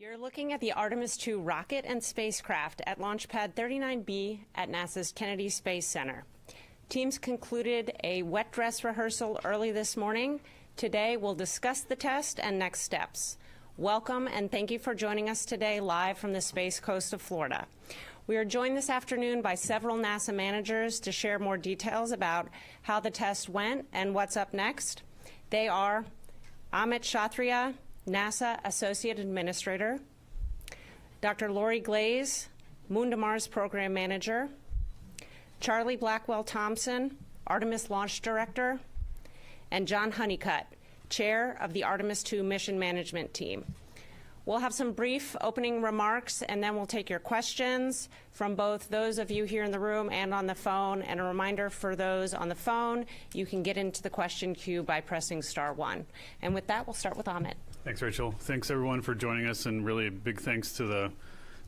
You're looking at the Artemis II rocket and spacecraft at Launch Pad 39B at NASA's Kennedy Space Center. Teams concluded a wet dress rehearsal early this morning. Today, we'll discuss the test and next steps. Welcome and thank you for joining us today live from the Space Coast of Florida. We are joined this afternoon by several NASA managers to share more details about how the test went and what's up next. They are Amit Kshatriya, NASA Associate Administrator, Dr. Lori Glaze, Moon to Mars Program Manager, Charlie Blackwell Thompson, Artemis Launch Director, and John Honeycutt, Chair of the Artemis II Mission Management Team. We'll have some brief opening remarks, and then we'll take your questions from both those of you here in the room and on the phone. And a reminder for those on the phone, you can get into the question queue by pressing *1. And with that, we'll start with Amit. Thanks, Rachel. Thanks, everyone, for joining us, and really a big thanks to the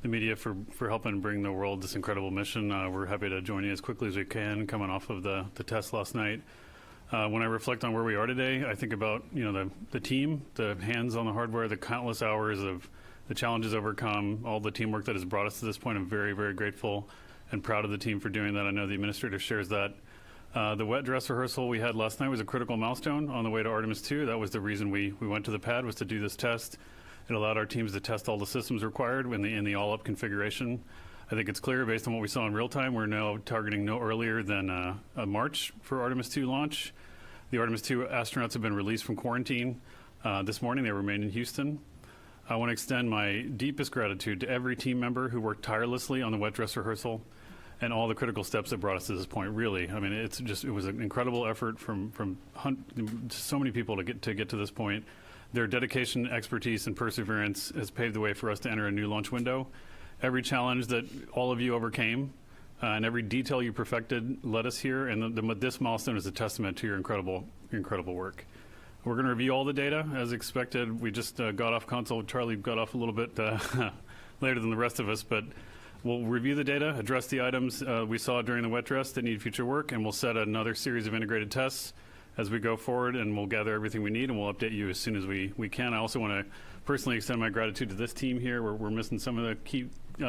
media for helping bring the world this incredible mission. We're happy to join you as quickly as we can, coming off of the test last night. When I reflect on where we are today, I think about the team, the hands on the hardware, the countless hours of the challenges overcome, all the teamwork that has brought us to this point. I'm very, very grateful and proud of the team for doing that. I know the administrator shares that. The wet dress rehearsal we had last night was a critical milestone on the way to Artemis II. That was the reason we went to the pad, was to do this test. It allowed our teams to test all the systems required in the all-up configuration. I think it's clear, based on what we saw in real time, we're now targeting no earlier than March for Artemis II launch. The Artemis II astronauts have been released from quarantine this morning. They remain in Houston. I want to extend my deepest gratitude to every team member who worked tirelessly on the wet dress rehearsal and all the critical steps that brought us to this point. Really, I mean, it was an incredible effort from so many people to get to this point. Their dedication, expertise, and perseverance has paved the way for us to enter a new launch window. Every challenge that all of you overcame and every detail you perfected led us here, and this milestone is a testament to your incredible work. We're going to review all the data as expected. We just got off console. Charlie got off a little bit later than the rest of us, but we'll review the data, address the items we saw during the wet dress that need future work, and we'll set another series of integrated tests as we go forward, and we'll gather everything we need, and we'll update you as soon as we can. I also want to personally extend my gratitude to this team here. We're missing some of the key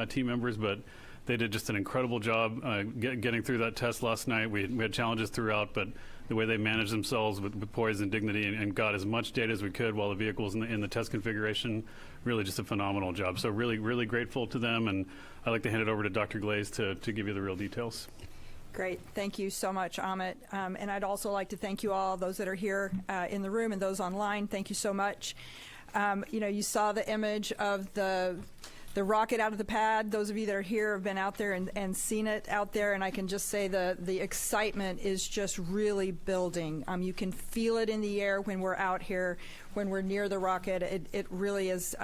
team members, but they did just an incredible job getting through that test last night. We had challenges throughout, but the way they managed themselves with poise and dignity and got as much data as we could while the vehicle was in the test configuration, really just a phenomenal job. So really, really grateful to them, and I'd like to hand it over to Dr. Glaze to give you the real details. Great. Thank you so much, Amit. And I'd also like to thank you all, those that are here in the room and those online. Thank you so much. You saw the image of the rocket out of the pad. Those of you that are here have been out there and seen it out there, and I can just say the excitement is just really building. You can feel it in the air when we're out here, when we're near the rocket. It really is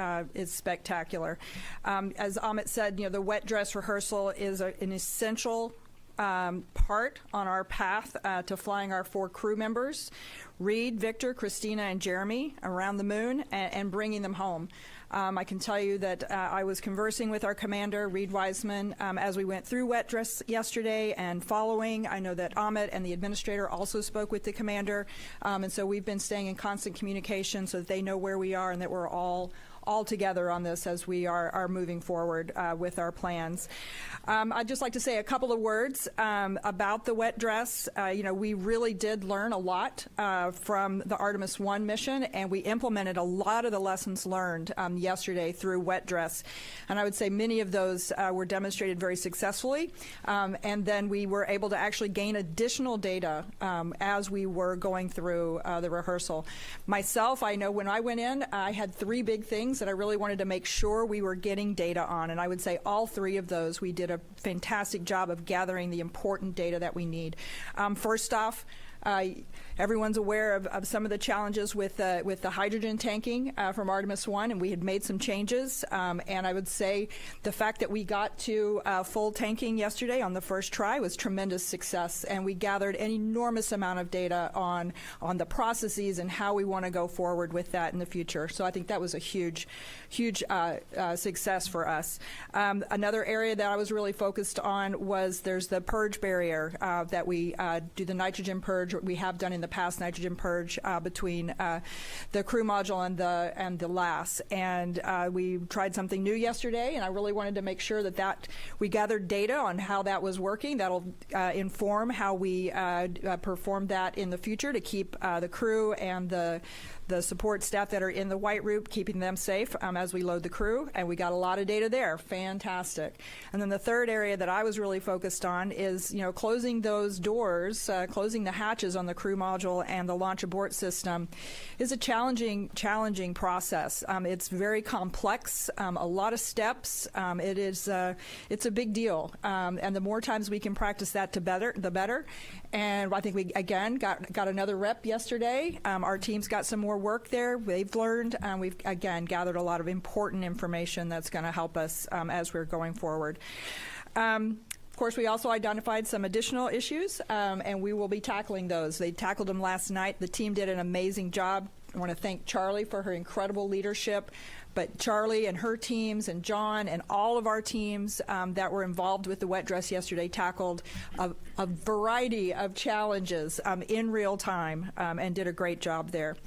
spectacular. As Amit said, the wet dress rehearsal is an essential part on our path to flying our 4 crew members, Reed, Victor, Christina, and Jeremy, around the moon and bringing them home. I can tell you that I was conversing with our commander, Reed Wiseman, as we went through wet dress yesterday and following. I know that Amit and the administrator also spoke with the commander, and so we've been staying in constant communication so that they know where we are and that we're all together on this as we are moving forward with our plans. I'd just like to say a couple of words about the wet dress. We really did learn a lot from the Artemis I mission, and we implemented a lot of the lessons learned yesterday through wet dress. And I would say many of those were demonstrated very successfully, and then we were able to actually gain additional data as we were going through the rehearsal. Myself, I know when I went in, I had 3 big things that I really wanted to make sure we were getting data on, and I would say all 3 of those we did a fantastic job of gathering the important data that we need. First off, everyone's aware of some of the challenges with the hydrogen tanking from Artemis I, and we had made some changes. And I would say the fact that we got to full tanking yesterday on the first try was tremendous success, and we gathered an enormous amount of data on the processes and how we want to go forward with that in the future. So I think that was a huge success for us. Another area that I was really focused on was there's the purge barrier that we do the nitrogen purge purge. We have done in the past nitrogen purge between the crew module and the LAS. And we tried something new yesterday, and I really wanted to make sure that we gathered data on how that was working. That'll inform how we perform that in the future to keep the crew and the support staff that are in the white room, keeping them safe as we load the crew. And we got a lot of data there. Fantastic. And then the third area that I was really focused on is, closing those doors, closing the hatches on the crew module and the launch abort system is a challenging process. It's very complex, a lot of steps. It's a big deal. And the more times we can practice that, the better. And I think we, again, got another rep yesterday. Our team's got some more work there. They've learned. We've, again, gathered a lot of important information that's going to help us as we're going forward. Of course, we also identified some additional issues, and we will be tackling those. They tackled them last night. The team did an amazing job. I want to thank Charlie for her incredible leadership. But Charlie and her teams and John and all of our teams that were involved with the wet dress yesterday tackled a variety of challenges in real time and did a great job there.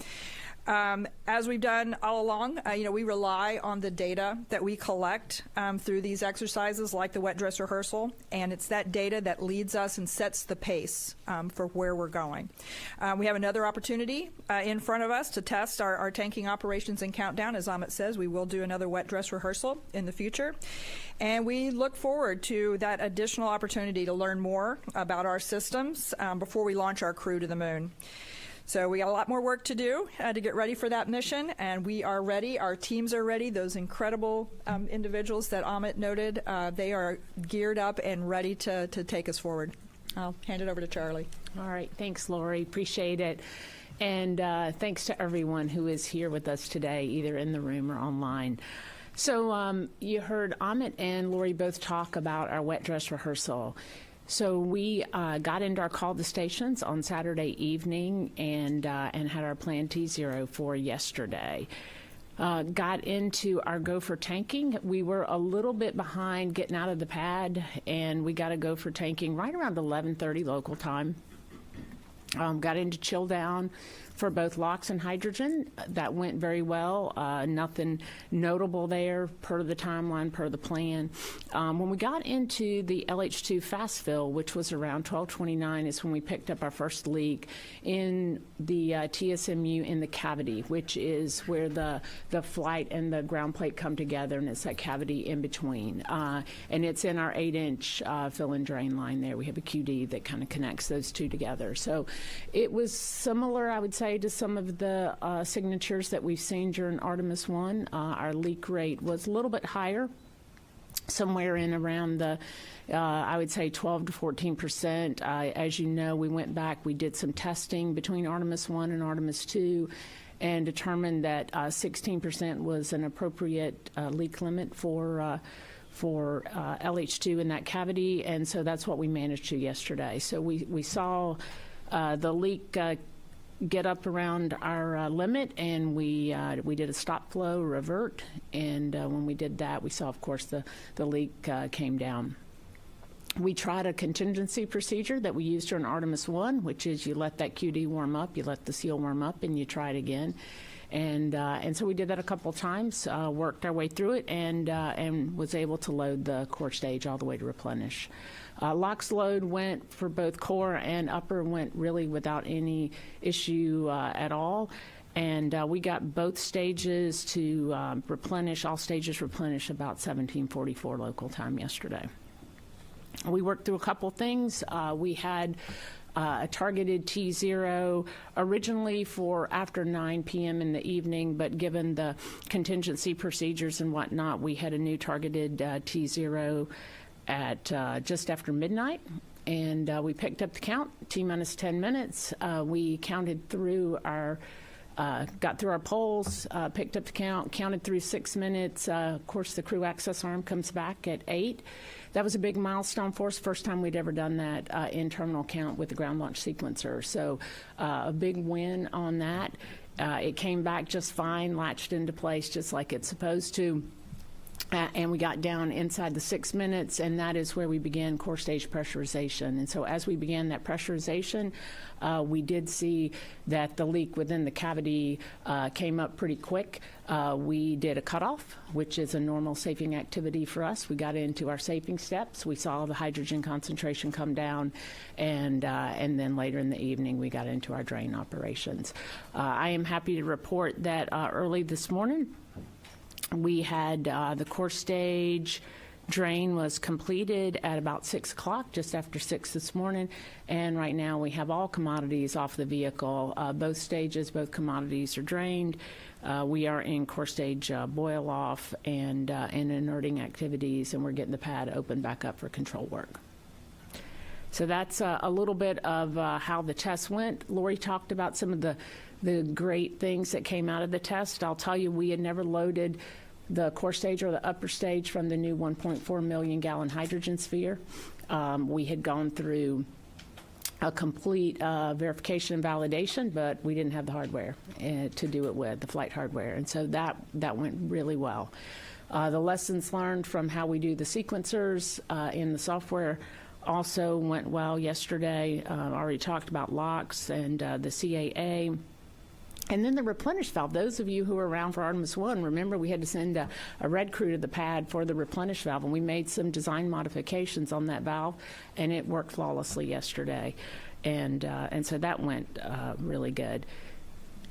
As we've done all along, we rely on the data that we collect through these exercises like the wet dress rehearsal, and it's that data that leads us and sets the pace for where we're going. We have another opportunity in front of us to test our tanking operations and countdown. As Amit says, we will do another wet dress rehearsal in the future, and we look forward to that additional opportunity to learn more about our systems before we launch our crew to the moon. So we got a lot more work to do to get ready for that mission, and we are ready. Our teams are ready. Those incredible individuals that Amit noted, they are geared up and ready to take us forward. I'll hand it over to Charlie. All right. Thanks, Lori. Appreciate it. And thanks to everyone who is here with us today, either in the room or online. So you heard Amit and Lori both talk about our wet dress rehearsal. So we got into our call to stations on Saturday evening and had our plan T0 for yesterday. Got into our go for tanking. We were a little bit behind getting out of the pad, and we got to go for tanking right around 11:30 local time. Got into chill down for both LOX and hydrogen. That went very well. Nothing notable there per the timeline, per the plan. When we got into the LH2 fast fill, which was around 12:29, is when we picked up our first leak in the TSMU in the cavity, which is where the flight and the ground plate come together, and it's that cavity in between. And it's in our 8-inch fill and drain line there. We have a QD that kind of connects those two together. So it was similar, I would say, to some of the signatures that we've seen during Artemis 1. Our leak rate was a little bit higher, somewhere in around the, I would say 12 to 14%. As you know, we went back, we did some testing between Artemis 1 and Artemis 2 and determined that 16% was an appropriate leak limit for LH2 in that cavity, and so that's what we managed to yesterday. So we saw the leak get up around our limit, and we did a stop flow revert, and when we did that, we saw, of course, the leak came down. We tried a contingency procedure that we used during Artemis 1, which is you let that QD warm up, you let the seal warm up, and you try it again. And so we did that a couple of times, worked our way through it, and was able to load the core stage all the way to replenish. LOX load went for both core and upper, went really without any issue at all. And we got both stages to replenish, all stages replenish about 17:44 local time yesterday. We worked through a couple things. We had a targeted T0 originally for after 9 p.m. in the evening, but given the contingency procedures and whatnot, we had a new targeted T0 at just after midnight, and we picked up the count, T-minus 10 minutes. We counted through our, got through our polls, picked up the count, counted through 6 minutes. Of course, the crew access arm comes back at 8. That was a big milestone for us, first time we'd ever done that in terminal count with the ground launch sequencer. So a big win on that. It came back just fine, latched into place just like it's supposed to. And we got down inside the 6 minutes, and that is where we began core stage pressurization. And so as we began that pressurization, we did see that the leak within the cavity came up pretty quick. We did a cutoff, which is a normal safing activity for us. We got into our safing steps. We saw the hydrogen concentration come down, and then later in the evening, we got into our drain operations. I am happy to report that early this morning, we had the core stage drain was completed at about 6 o'clock, just after 6 this morning, and right now we have all commodities off the vehicle. Both stages, both commodities are drained. We are in core stage boil off and inerting activities, and we're getting the pad open back up for control work. So that's a little bit of how the test went. Lori talked about some of the great things that came out of the test. I'll tell you, we had never loaded the core stage or the upper stage from the new 1.4 million gallon hydrogen sphere. We had gone through a complete verification and validation, but we didn't have the hardware to do it with, the flight hardware, and so that went really well. The lessons learned from how we do the sequencers in the software also went well yesterday. Already talked about locks and the CAA. And then the replenish valve. Those of you who were around for Artemis 1, remember we had to send a red crew to the pad for the replenish valve, and we made some design modifications on that valve, and it worked flawlessly yesterday. And so that went really good.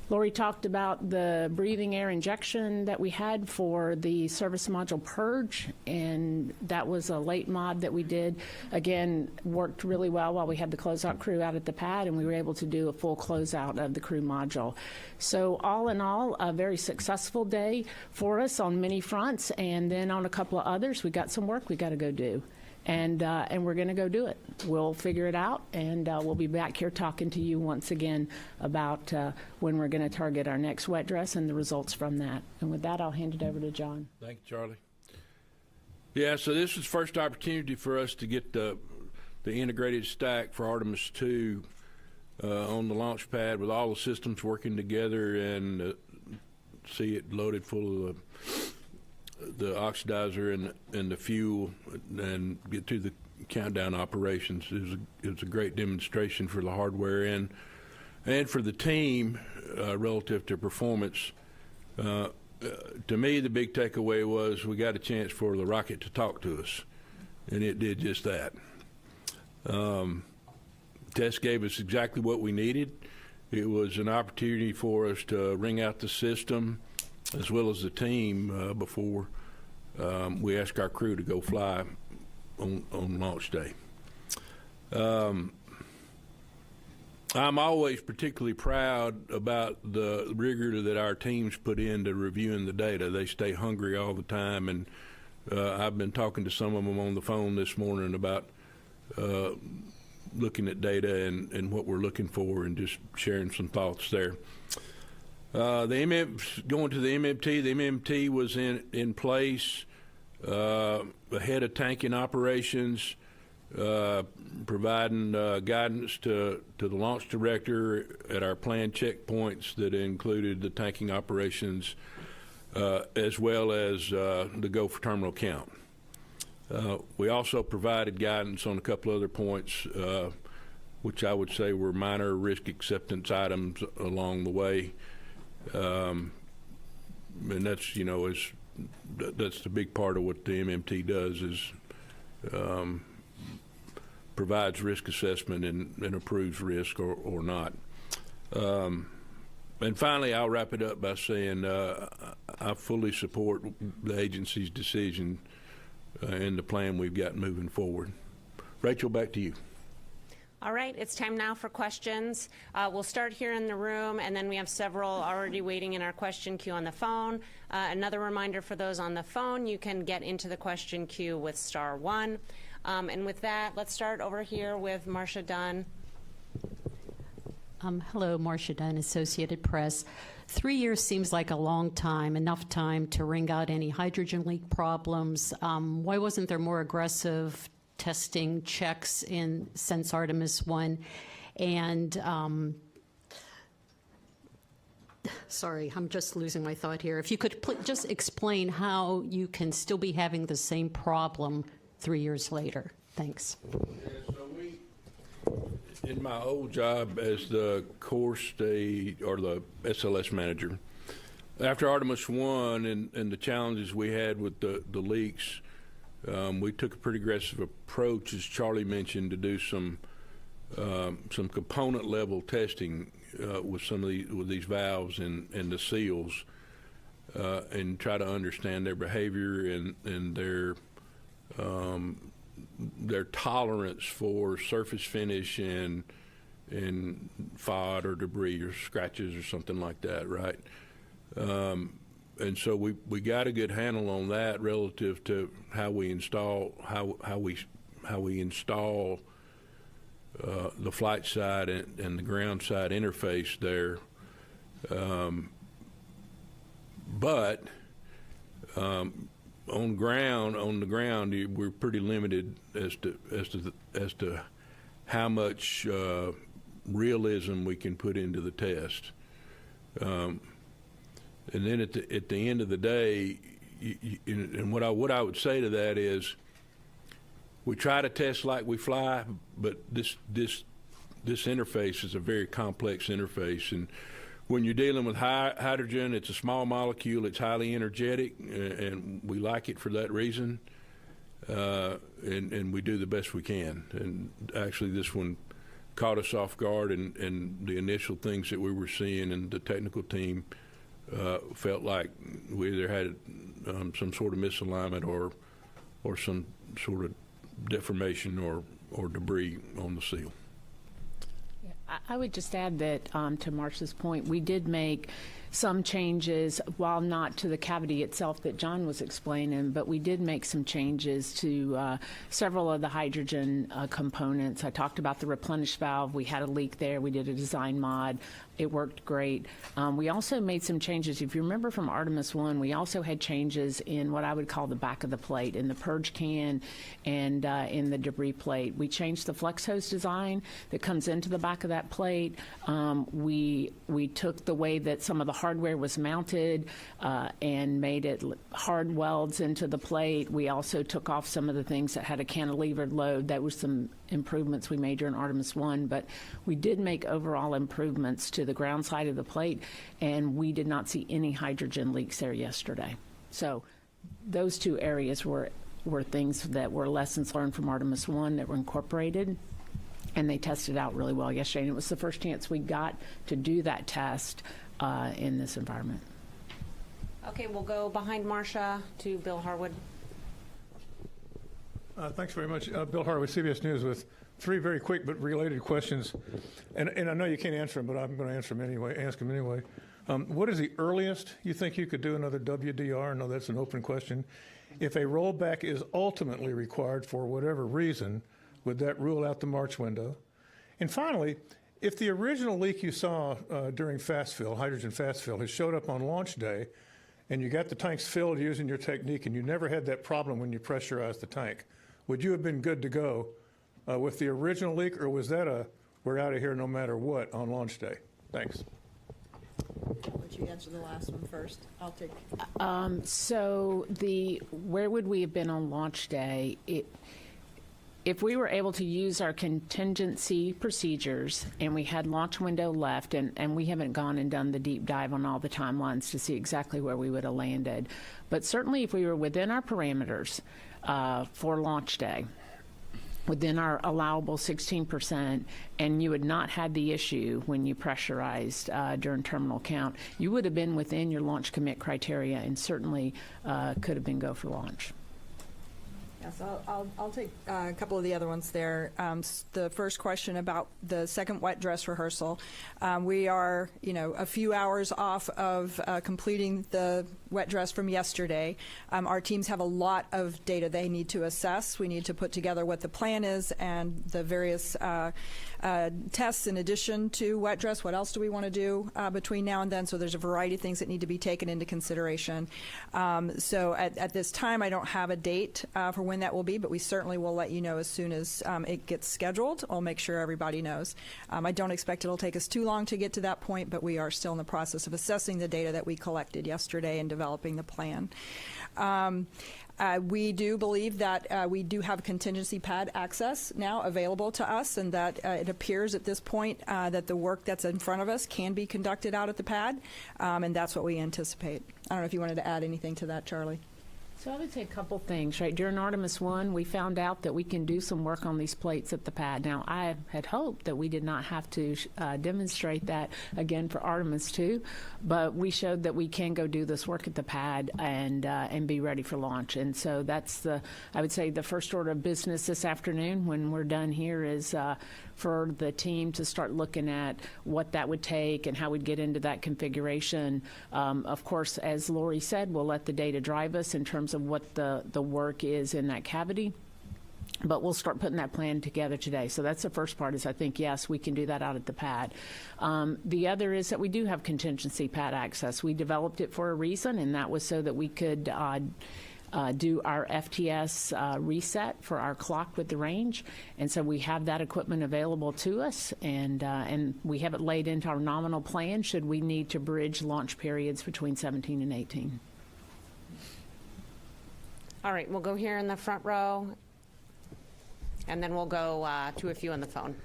Lori talked about the breathing air injection that we had for the service module purge, and that was a late mod that we did. Again, worked really well while we had the closeout crew out at the pad, and we were able to do a full closeout of the crew module. So all in all, a very successful day for us on many fronts, and then on a couple of others, we got some work we got to go do. And we're going to go do it. We'll figure it out, and we'll be back here talking to you once again about when we're going to target our next wet dress and the results from that. And with that, I'll hand it over to John. Thank you, Charlie. Yeah, so this is the first opportunity for us to get the integrated stack for Artemis 2 on the launch pad with all the systems working together, and see it loaded full of the oxidizer and the fuel, and get to the countdown operations. It was a great demonstration for the hardware and for the team relative to performance. To me, the big takeaway was we got a chance for the rocket to talk to us, and it did just that. Test gave us exactly what we needed. It was an opportunity for us to wring out the system as well as the team before we ask our crew to go fly on launch day. I'm always particularly proud about the rigor that our teams put into reviewing the data. They stay hungry all the time, and I've been talking to some of them on the phone this morning about looking at data and what we're looking for, and just sharing some thoughts there. Going to the MMT was in place ahead of tanking operations, providing guidance to the launch director at our planned checkpoints that included the tanking operations as well as the go for terminal count. We also provided guidance on a couple other points, which I would say were minor risk acceptance items along the way. And that's, that's the big part of what the MMT does, is provides risk assessment and approves risk or not. And finally, I'll wrap it up by saying I fully support the agency's decision and the plan we've got moving forward. Rachel, back to you. All right, it's time now for questions. We'll start here in the room, and then we have several already waiting in our question queue on the phone. Another reminder for those on the phone, you can get into the question queue with *1. And with that, let's start over here with Marcia Dunn. Hello, Marcia Dunn, Associated Press. 3 years seems like a long time, enough time to wring out any hydrogen leak problems. Why wasn't there more aggressive testing checks since Artemis 1? And sorry, I'm just losing my thought here. If you could just explain how you can still be having the same problem 3 years later. Thanks. In my old job as the course or the SLS manager, after Artemis 1 and the challenges we had with the leaks, we took a pretty aggressive approach, as Charlie mentioned, to do some component level testing with these valves and the seals, and try to understand their behavior and their tolerance for surface finish and FOD or debris or scratches or something like that, right? And so we got a good handle on that relative to how we install the flight side and the ground side interface there. But on the ground, we're pretty limited as to how much realism we can put into the test. And then at the end of the day, and what I would say to that is, we try to test like we fly, but this interface is a very complex interface, and when you're dealing with hydrogen, it's a small molecule, it's highly energetic, and we like it for that reason, and we do the best we can. And actually, this one caught us off guard, and the initial things that we were seeing, and the technical team felt like we either had some sort of misalignment or some sort of deformation or debris on the seal. I would just add that to Marcia's point, we did make some changes, while not to the cavity itself that John was explaining, but we did make some changes to several of the hydrogen components. I talked about the replenish valve. We had a leak there. We did a design mod. It worked great. We also made some changes. If you remember from Artemis 1, we also had changes in what I would call the back of the plate, in the purge can and in the debris plate. We changed the flex hose design that comes into the back of that plate. We took the way that some of the hardware was mounted and made it hard welds into the plate. We also took off some of the things that had a cantilevered load. That was some improvements we made during Artemis 1, but we did make overall improvements to the ground side of the plate, and we did not see any hydrogen leaks there yesterday. So those two areas were things that were lessons learned from Artemis 1 that were incorporated, and they tested out really well yesterday. And it was the first chance we got to do that test in this environment. Okay, we'll go behind Marcia to Bill Harwood. Thanks very much. Bill Harwood, CBS News, with three very quick but related questions. And I know you can't answer them, but I'm going to ask them anyway. What is the earliest you think you could do another WDR? I know that's an open question. If a rollback is ultimately required for whatever reason, would that rule out the March window? And finally, if the original leak you saw during fast fill, hydrogen fast fill, has showed up on launch day, and you got the tanks filled using your technique, and you never had that problem when you pressurized the tank, would you have been good to go with the original leak, or was that we're out of here no matter what on launch day? Thanks. I'll let you answer the last one first. I'll take. So where would we have been on launch day? If we were able to use our contingency procedures and we had launch window left, and we haven't gone and done the deep dive on all the timelines to see exactly where we would have landed, but certainly if we were within our parameters for launch day, within our allowable 16%, and you had not had the issue when you pressurized during terminal count, you would have been within your launch commit criteria and certainly could have been go for launch. Yes, I'll take a couple of the other ones there. The first question about the second wet dress rehearsal. We are, a few hours off of completing the wet dress from yesterday. Our teams have a lot of data they need to assess. We need to put together what the plan is and the various tests in addition to wet dress. What else do we want to do between now and then? So there's a variety of things that need to be taken into consideration. So at this time, I don't have a date for when that will be, but we certainly will let you know as soon as it gets scheduled. I'll make sure everybody knows. I don't expect it'll take us too long to get to that point, but we are still in the process of assessing the data that we collected yesterday and developing the plan. We do believe that we do have contingency pad access now available to us, and that it appears at this point that the work that's in front of us can be conducted out at the pad, and that's what we anticipate. I don't know if you wanted to add anything to that, Charlie. So I would say a couple things, right? During Artemis 1, we found out that we can do some work on these plates at the pad. Now, I had hoped that we did not have to demonstrate that again for Artemis 2, but we showed that we can go do this work at the pad and be ready for launch. And so that's I would say the first order of business this afternoon when we're done here is for the team to start looking at what that would take and how we'd get into that configuration. Of course, as Lori said, we'll let the data drive us in terms of what the work is in that cavity. But we'll start putting that plan together today. So that's the first part is I think, yes, we can do that out at the pad. The other is that we do have contingency pad access. We developed it for a reason, and that was so that we could do our FTS reset for our clock with the range. And so we have that equipment available to us, and we have it laid into our nominal plan should we need to bridge launch periods between 17 and 18. All right, we'll go here in the front row, and then we'll go to a few on the phone.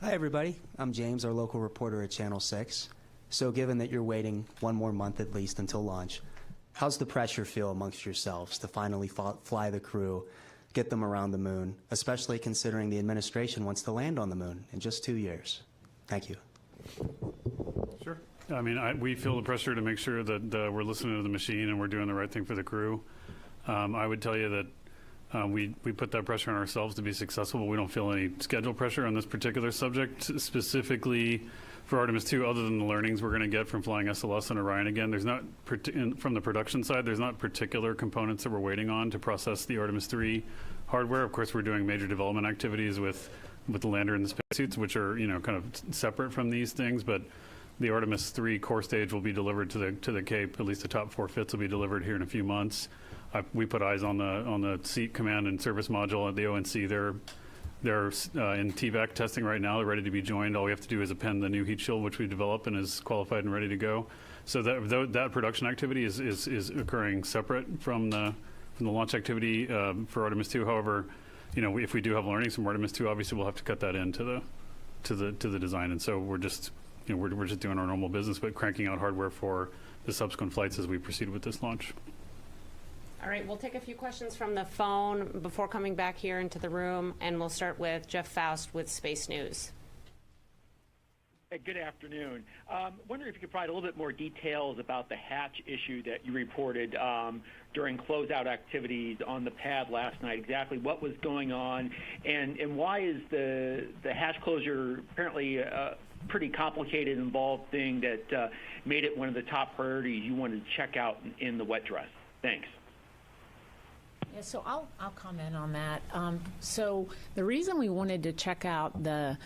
Hi, everybody. I'm James, our local reporter at Channel 6. So given that you're waiting one more month at least until launch, how's the pressure feel amongst yourselves to finally fly the crew, get them around the moon, especially considering the administration wants to land on the moon in just 2 years? Thank you. Sure. I mean, we feel the pressure to make sure that we're listening to the machine and we're doing the right thing for the crew. I would tell you that we put that pressure on ourselves to be successful, but we don't feel any schedule pressure on this particular subject, specifically for Artemis 2, other than the learnings we're going to get from flying SLS and Orion again. There's not, from the production side, there's not particular components that we're waiting on to process the Artemis 3 hardware. Of course, we're doing major development activities with the lander and the spacesuits, which are, kind of separate from these things, but the Artemis 3 core stage will be delivered to the Cape. At least the top 4 fits will be delivered here in a few months. We put eyes on the seat command and service module at the ONC. They're in TVAC testing right now. They're ready to be joined. All we have to do is append the new heat shield, which we developed and is qualified and ready to go. So that production activity is occurring separate from the launch activity for Artemis 2. However, if we do have learnings from Artemis 2, obviously we'll have to cut that into the design. And so we're just we're just doing our normal business, but cranking out hardware for the subsequent flights as we proceed with this launch. All right, we'll take a few questions from the phone before coming back here into the room, and we'll start with Jeff Faust with Space News. Hey, good afternoon. Wondering if you could provide a little bit more details about the hatch issue that you reported during closeout activities on the pad last night. Exactly what was going on, and why is the hatch closure apparently a pretty complicated, involved thing that made it one of the top priorities you wanted to check out in the wet dress? Thanks. Yeah, so I'll comment on that. So the reason we wanted to check out the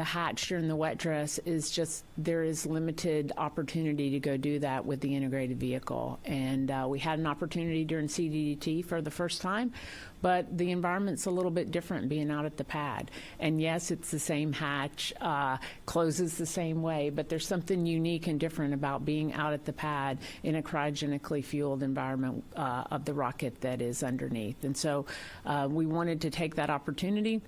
hatch during the wet dress is just there is limited opportunity to go do that with the integrated vehicle. And we had an opportunity during CDDT for the first time, but the environment's a little bit different being out at the pad. And yes, it's the same hatch, closes the same way, but there's something unique and different about being out at the pad in a cryogenically fueled environment of the rocket that is underneath. And so we wanted to take that opportunity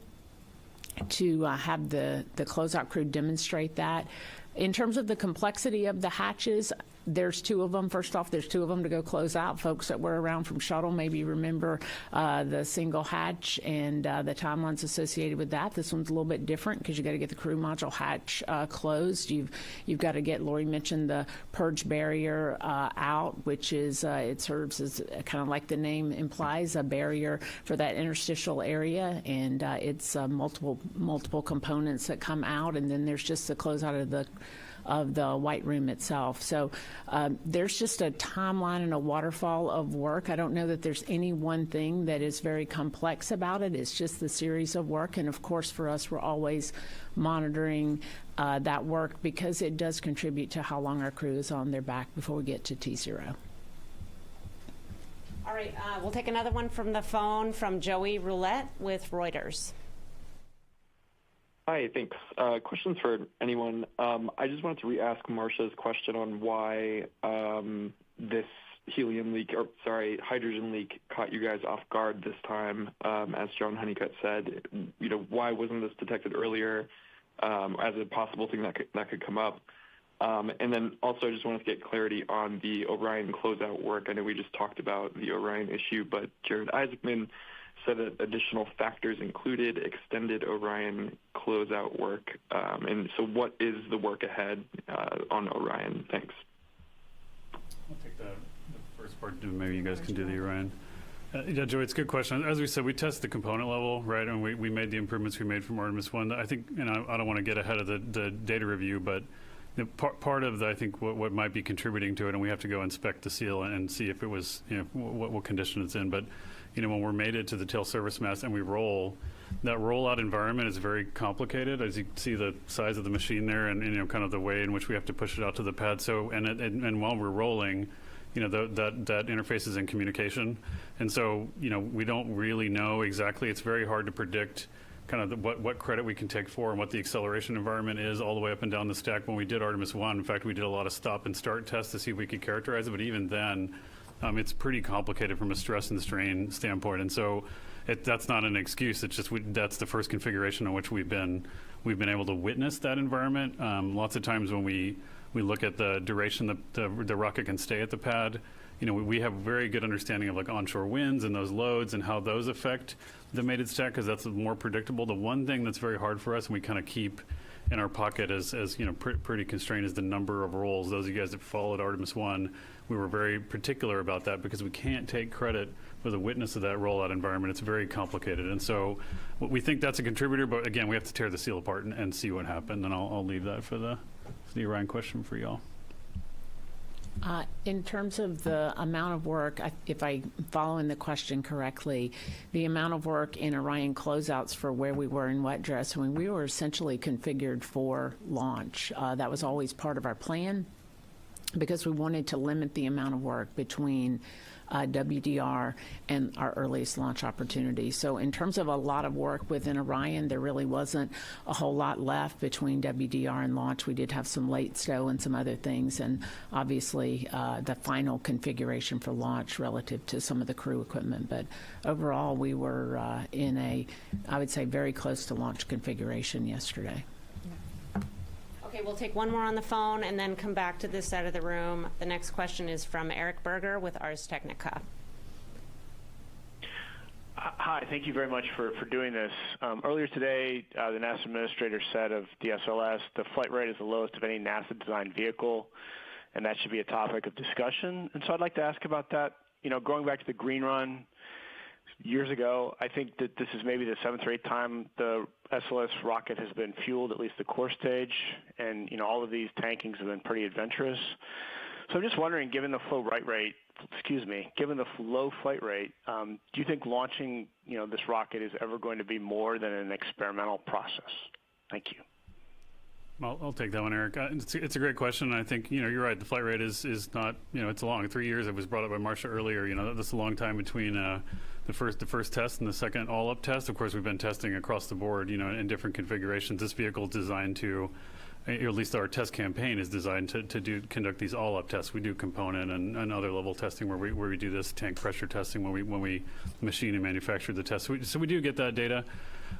to have the closeout crew demonstrate that. In terms of the complexity of the hatches, there's 2 of them. First off, there's 2 of them to go close out. Folks that were around from Shuttle maybe remember the single hatch and the timelines associated with that. This one's a little bit different because you got to get the crew module hatch closed. You've got to get, Lori mentioned, the purge barrier out, which is it serves as kind of like the name implies, a barrier for that interstitial area, and it's multiple components that come out, and then there's just the closeout of the White Room itself. So there's just a timeline and a waterfall of work. I don't know that there's any one thing that is very complex about it. It's just the series of work. And of course, for us, we're always monitoring that work because it does contribute to how long our crew is on their back before we get to T0. All right, we'll take another one from the phone from Joey Roulette with Reuters. Hi, thanks. Questions for anyone. I just wanted to re-ask Marcia's question on why this hydrogen leak caught you guys off guard this time. As John Honeycutt said, why wasn't this detected earlier as a possible thing that could come up? And then also I just wanted to get clarity on the Orion closeout work. I know we just talked about the Orion issue, but Jared Isaacman said that additional factors included extended Orion closeout work. And so what is the work ahead on Orion? Thanks. I'll take the first part. Maybe you guys can do the Orion. Yeah, Joey, it's a good question. As we said, we test the component level, right? And we made the improvements we made from Artemis 1. I think, I don't want to get ahead of the data review, but part of I think what might be contributing to it, and we have to go inspect the seal and see if it was, what condition it's in. But, when we're mated to the tail service mast and we roll, that rollout environment is very complicated, as you can see the size of the machine there and, kind of the way in which we have to push it out to the pad. So, and while we're rolling, that interface is in communication. And so, we don't really know exactly. It's very hard to predict kind of what credit we can take for and what the acceleration environment is all the way up and down the stack. When we did Artemis 1, in fact, we did a lot of stop and start tests to see if we could characterize it. But even then, it's pretty complicated from a stress and strain standpoint. And so that's not an excuse. It's just that's the first configuration in which we've been able to witness that environment. Lots of times when we look at the duration the rocket can stay at the pad, we have very good understanding of like onshore winds and those loads and how those affect the mated stack, because that's more predictable. The one thing that's very hard for us and we kind of keep in our pocket as pretty constrained is the number of rolls. Those of you guys that followed Artemis 1, we were very particular about that because we can't take credit for the witness of that rollout environment. It's very complicated. And so we think that's a contributor, but again, we have to tear the seal apart and see what happened. And I'll leave that for the Orion question for y'all. In terms of the amount of work, if I'm following the question correctly, the amount of work in Orion closeouts for where we were in wet dress, when we were essentially configured for launch, that was always part of our plan because we wanted to limit the amount of work between WDR and our earliest launch opportunity. So in terms of a lot of work within Orion, there really wasn't a whole lot left between WDR and launch. We did have some late stow and some other things, and obviously the final configuration for launch relative to some of the crew equipment. But overall, we were in I would say, very close to launch configuration yesterday. Okay, we'll take one more on the phone and then come back to this side of the room. The next question is from Eric Berger with Ars Technica. Hi, thank you very much for doing this. Earlier today, the NASA administrator said of DSLS, the flight rate is the lowest of any NASA-designed vehicle, and that should be a topic of discussion. And so I'd like to ask about that. Going back to the green run years ago, I think that this is maybe the 7th or 8th time the SLS rocket has been fueled, at least the core stage, and all of these tankings have been pretty adventurous. So I'm just wondering, given the low flight rate, do you think launching this rocket is ever going to be more than an experimental process? Thank you. I'll take that one, Eric. It's a great question. And I think, you're right. The flight rate is not, it's long. 3 years. It was brought up by Marcia earlier. That's a long time between the first test and the second all-up test. Of course, we've been testing across the board, in different configurations. This vehicle is designed to, at least our test campaign is designed to conduct these all-up tests. We do component and other level testing where we do this tank pressure testing when we machine and manufacture the test. So we do get that data.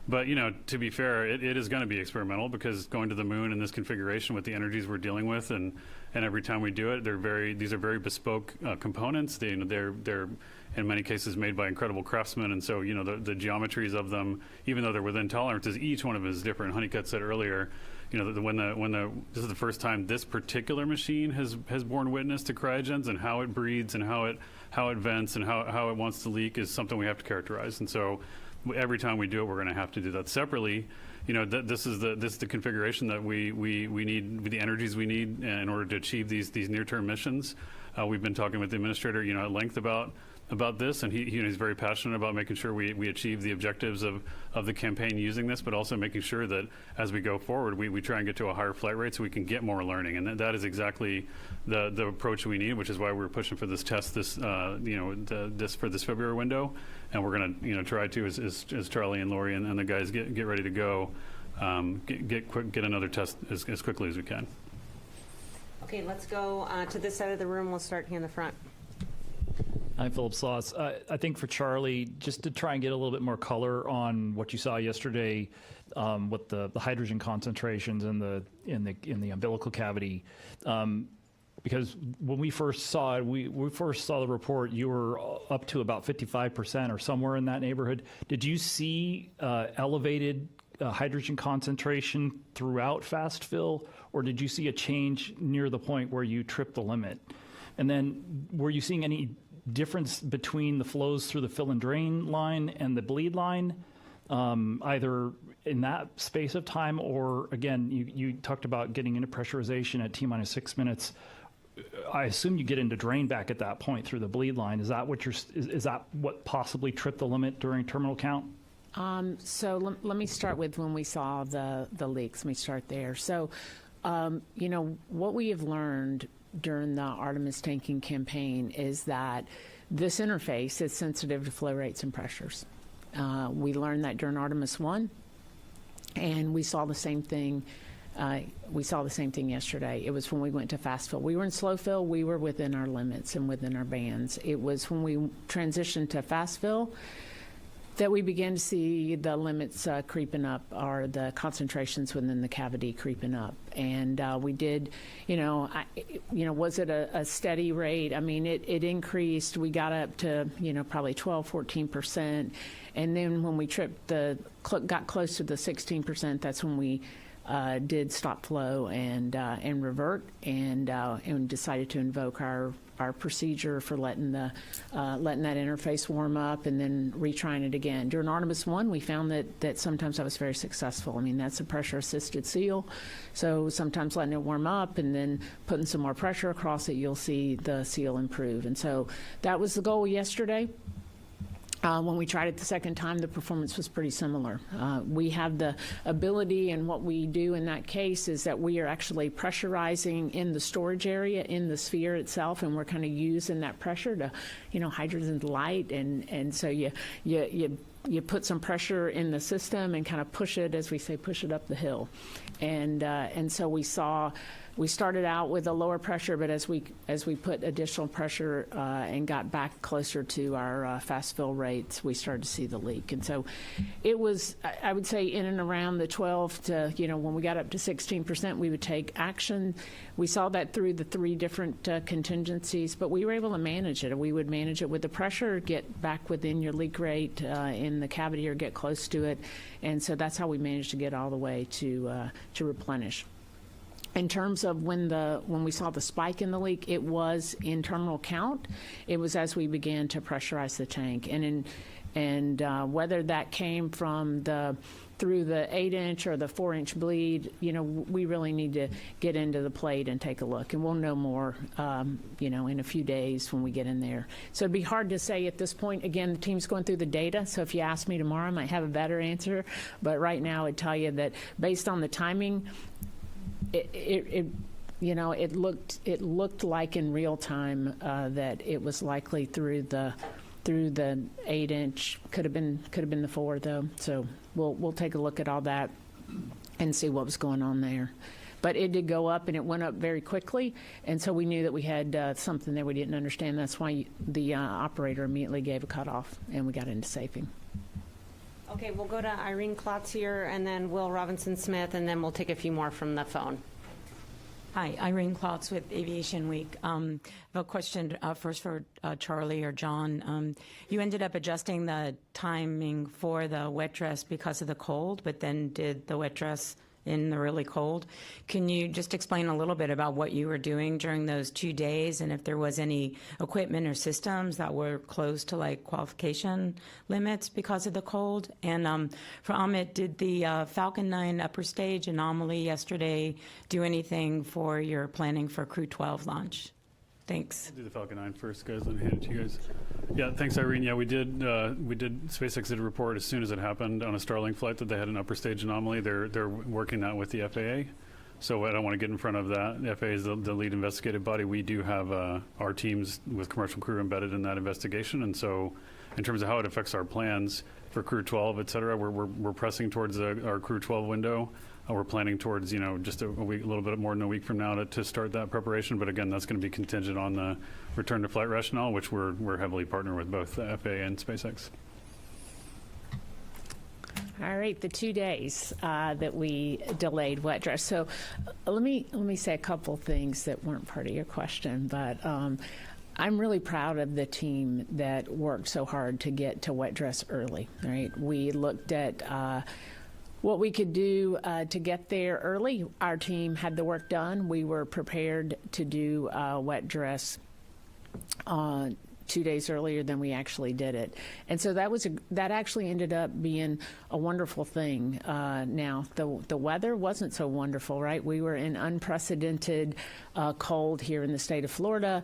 But, to be fair, it is going to be experimental because going to the moon in this configuration with the energies we're dealing with and every time we do it, these are very bespoke components. They're in many cases made by incredible craftsmen. And so, the geometries of them, even though they're within tolerances, each one of them is different. Honeycutt said earlier, this is the first time this particular machine has borne witness to cryogens, and how it breathes and how it vents and how it wants to leak is something we have to characterize. And so, every time we do it, we're going to have to do that separately. This is the configuration that we need, with the energies we need in order to achieve these near-term missions. We've been talking with the administrator, at length about this, and he's very passionate about making sure we achieve the objectives of the campaign using this, but also making sure that as we go forward, we try and get to a higher flight rate so we can get more learning, and that is exactly the approach we need, which is why we're pushing for this test for this February window, and we're going to try to, as Charlie and Lori and the guys get ready to go, get another test as quickly as we can. Okay, let's go to this side of the room. We'll start here in the front. I'm Philip Sloss. I think for Charlie, just to try and get a little bit more color on what you saw yesterday with the hydrogen concentrations in the umbilical cavity, because when we first saw it, we first saw the report, you were up to about 55% or somewhere in that neighborhood. Did you see elevated hydrogen concentration throughout fast fill, or did you see a change near the point where you tripped the limit? And then were you seeing any difference between the flows through the fill and drain line and the bleed line, either in that space of time, or again, you talked about getting into pressurization at T-minus 6 minutes. I assume you get into drain back at that point through the bleed line. Is that what possibly tripped the limit during terminal count? So let me start with when we saw the leaks. Let me start there. So, what we have learned during the Artemis tanking campaign is that this interface is sensitive to flow rates and pressures. We learned that during Artemis 1, and we saw the same thing. Yesterday. It was when we went to fast fill. We were in slow fill. We were within our limits and within our bands. It was when we transitioned to fast fill that we began to see the limits creeping up, or the concentrations within the cavity creeping up. And we did, was it a steady rate? I mean, it increased. We got up to, probably 12, 14%. And then when we got close to the 16%, that's when we did stop flow and revert, and decided to invoke our procedure for letting that interface warm up and then retrying it again. During Artemis 1, we found that sometimes that was very successful. I mean, that's a pressure-assisted seal, so sometimes letting it warm up and then putting some more pressure across it, you'll see the seal improve. And so that was the goal yesterday. When we tried it the second time, the performance was pretty similar. We have the ability, and what we do in that case is that we are actually pressurizing in the storage area, in the sphere itself, and we're kind of using that pressure to, hydrogen's light, and so you put some pressure in the system and kind of push it, as we say, push it up the hill. And so we started out with a lower pressure, but as we put additional pressure and got back closer to our fast fill rates, we started to see the leak. And so it was, I would say, in and around the 12 to, when we got up to 16%, we would take action. We saw that through the 3 different contingencies, but we were able to manage it. We would manage it with the pressure, get back within your leak rate in the cavity or get close to it. And so that's how we managed to get all the way to replenish. In terms of when we saw the spike in the leak, it was in terminal count. It was as we began to pressurize the tank, and whether that came from through the 8-inch or the 4-inch bleed, we really need to get into the plate and take a look, and we'll know more, in a few days when we get in there. So it'd be hard to say at this point. Again, the team's going through the data, so if you ask me tomorrow, I might have a better answer. But right now, I'd tell you that based on the timing, it looked like in real time that it was likely through the 8-inch. Could have been the 4 though. So we'll take a look at all that and see what was going on there. But it did go up, and it went up very quickly, and so we knew that we had something there we didn't understand. That's why the operator immediately gave a cutoff, and we got into safing. Okay, we'll go to Irene Klotz here, and then Will Robinson-Smith, and then we'll take a few more from the phone. Hi, Irene Klotz with Aviation Week. I have a question first for Charlie or John. You ended up adjusting the timing for the wet dress because of the cold, but then did the wet dress in the really cold. Can you just explain a little bit about what you were doing during those 2 days, and if there was any equipment or systems that were close to like qualification limits because of the cold? And for Amit, did the Falcon 9 upper stage anomaly yesterday do anything for your planning for Crew 12 launch? Thanks. I'll do the Falcon 9 first, guys, then hand it to you guys. Yeah, thanks, Irene. Yeah, we did. SpaceX did a report as soon as it happened on a Starlink flight that they had an upper stage anomaly. They're working that with the FAA. So I don't want to get in front of that. The FAA is the lead investigative body. We do have our teams with commercial crew embedded in that investigation. And so in terms of how it affects our plans for Crew 12, et cetera, we're pressing towards our Crew 12 window. We're planning towards, just a week, a little bit more than a week from now to start that preparation. But again, that's going to be contingent on the return to flight rationale, which we're heavily partnered with both the FAA and SpaceX. All right, the 2 days that we delayed wet dress. So let me say a couple things that weren't part of your question, but I'm really proud of the team that worked so hard to get to wet dress early. Right, we looked at what we could do to get there early. Our team had the work done. We were prepared to do wet dress 2 days earlier than we actually did it. And so that actually ended up being a wonderful thing. Now, the weather wasn't so wonderful, right? We were in unprecedented cold here in the state of Florida.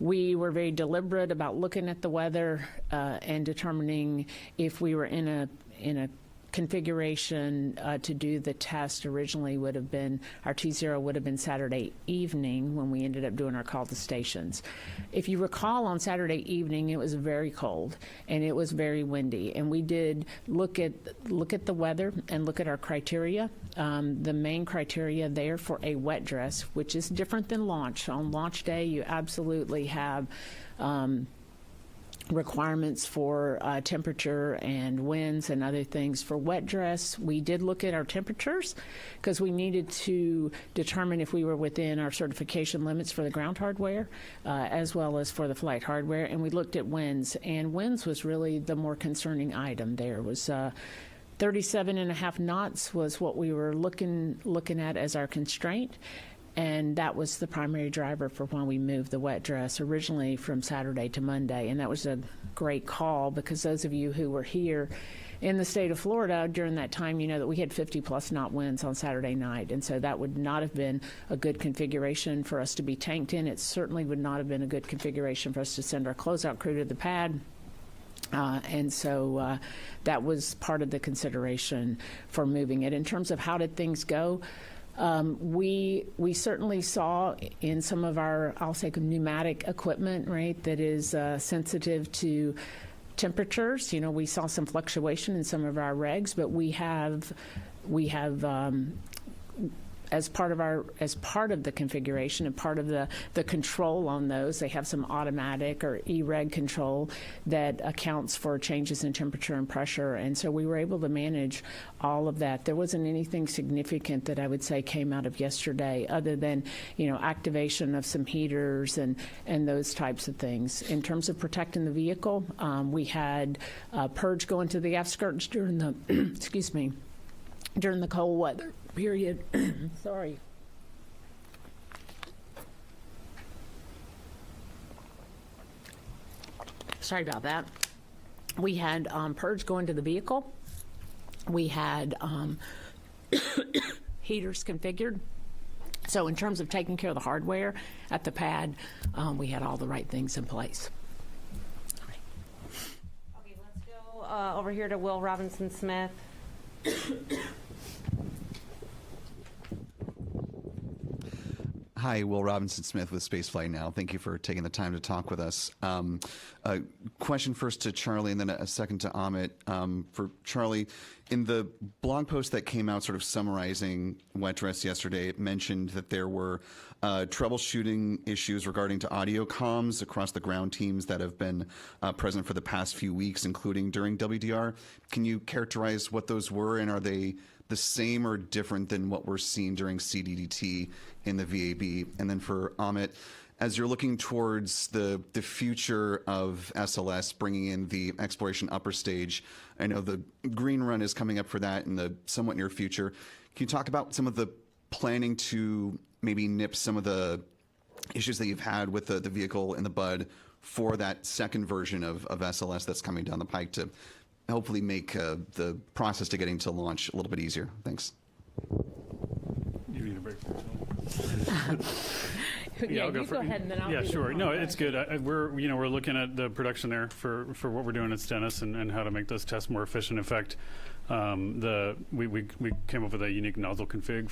We were very deliberate about looking at the weather and determining if we were in a configuration to do the test. Originally would have been, our T0 would have been Saturday evening when we ended up doing our call to stations. If you recall, on Saturday evening, it was very cold and it was very windy, and we did look at the weather and look at our criteria. The main criteria there for a wet dress, which is different than launch. On launch day, you absolutely have requirements for temperature and winds and other things. For wet dress, we did look at our temperatures because we needed to determine if we were within our certification limits for the ground hardware as well as for the flight hardware, and we looked at winds, and winds was really the more concerning item. There was 37.5 knots was what we were looking at as our constraint. And that was the primary driver for why we moved the wet dress originally from Saturday to Monday. And that was a great call because those of you who were here in the state of Florida during that time, you know that we had 50-plus knot winds on Saturday night. And so that would not have been a good configuration for us to be tanked in. It certainly would not have been a good configuration for us to send our closeout crew to the pad. And so that was part of the consideration for moving it. In terms of how did things go, we certainly saw in some of our, I'll say, pneumatic equipment, right, that is sensitive to temperatures. You know, we saw some fluctuation in some of our regs, but we have as part of the configuration and part of the control on those, they have some automatic or E-reg control that accounts for changes in temperature and pressure. And so we were able to manage all of that. There wasn't anything significant that I would say came out of yesterday other than, activation of some heaters and those types of things. In terms of protecting the vehicle, we had purge go into the aft skirts during the, during the cold weather period. Sorry. Sorry about that. We had purge go into the vehicle. We had heaters configured. So in terms of taking care of the hardware at the pad, we had all the right things in place. Okay, let's go over here to Will Robinson-Smith. Hi, Will Robinson-Smith with Spaceflight Now. Thank you for taking the time to talk with us. A question first to Charlie and then a second to Amit. For Charlie, in the blog post that came out sort of summarizing wet dress yesterday, it mentioned that there were troubleshooting issues regarding to audio comms across the ground teams that have been present for the past few weeks, including during WDR. Can you characterize what those were, and are they the same or different than what we're seeing during CDDT in the VAB? And then for Amit, as you're looking towards the future of SLS, bringing in the exploration upper stage, I know the green run is coming up for that in the somewhat near future. Can you talk about some of the planning to maybe nip some of the issues that you've had with the vehicle in the bud for that second version of SLS that's coming down the pike to hopefully make the process to getting to launch a little bit easier? Thanks. You need a break. Yeah, you go ahead and then I'll Yeah, do the sure. No, comment. it's good. We're looking at the production there for what we're doing at Stennis and how to make those tests more efficient. In fact, we came up with a unique nozzle config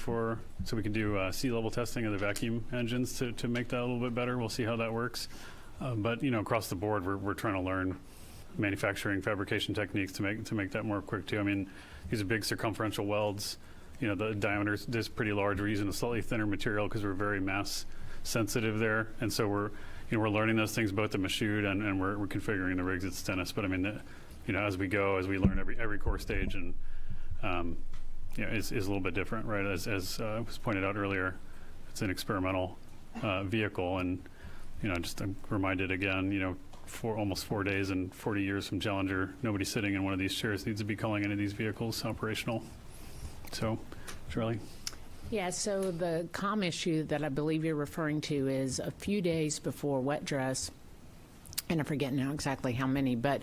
so we can do sea level testing of the vacuum engines to make that a little bit better. We'll see how that works. But across the board, we're trying to learn manufacturing fabrication techniques to make that more quick too. I mean, these are big circumferential welds. The diameter is pretty large. We're using a slightly thinner material because we're very mass sensitive there, and so we're learning those things both at Michoud and we're configuring the rigs at Stennis. But I mean, as we go, as we learn every core stage, and is a little bit different, right? As was pointed out earlier, it's an experimental vehicle, and just I'm reminded again, for almost 4 days and 40 years from Challenger, nobody sitting in one of these chairs needs to be calling any of these vehicles operational. So, Charlie. Yeah, so the COM issue that I believe you're referring to is a few days before wet dress, and I forget now exactly how many, but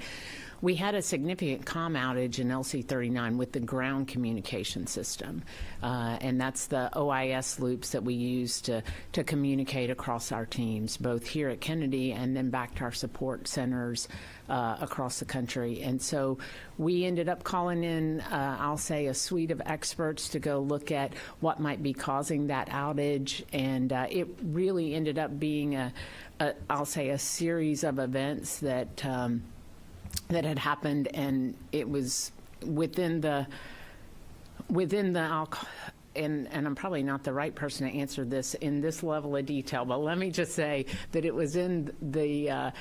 we had a significant COM outage in LC-39 with the ground communication system, and that's the OIS loops that we use to communicate across our teams, both here at Kennedy and then back to our support centers across the country. And so we ended up calling in, I'll say, a suite of experts to go look at what might be causing that outage, and it really ended up being I'll say, a series of events that had happened, and it was within the and I'm probably not the right person to answer this in this level of detail, but let me just say that it was in the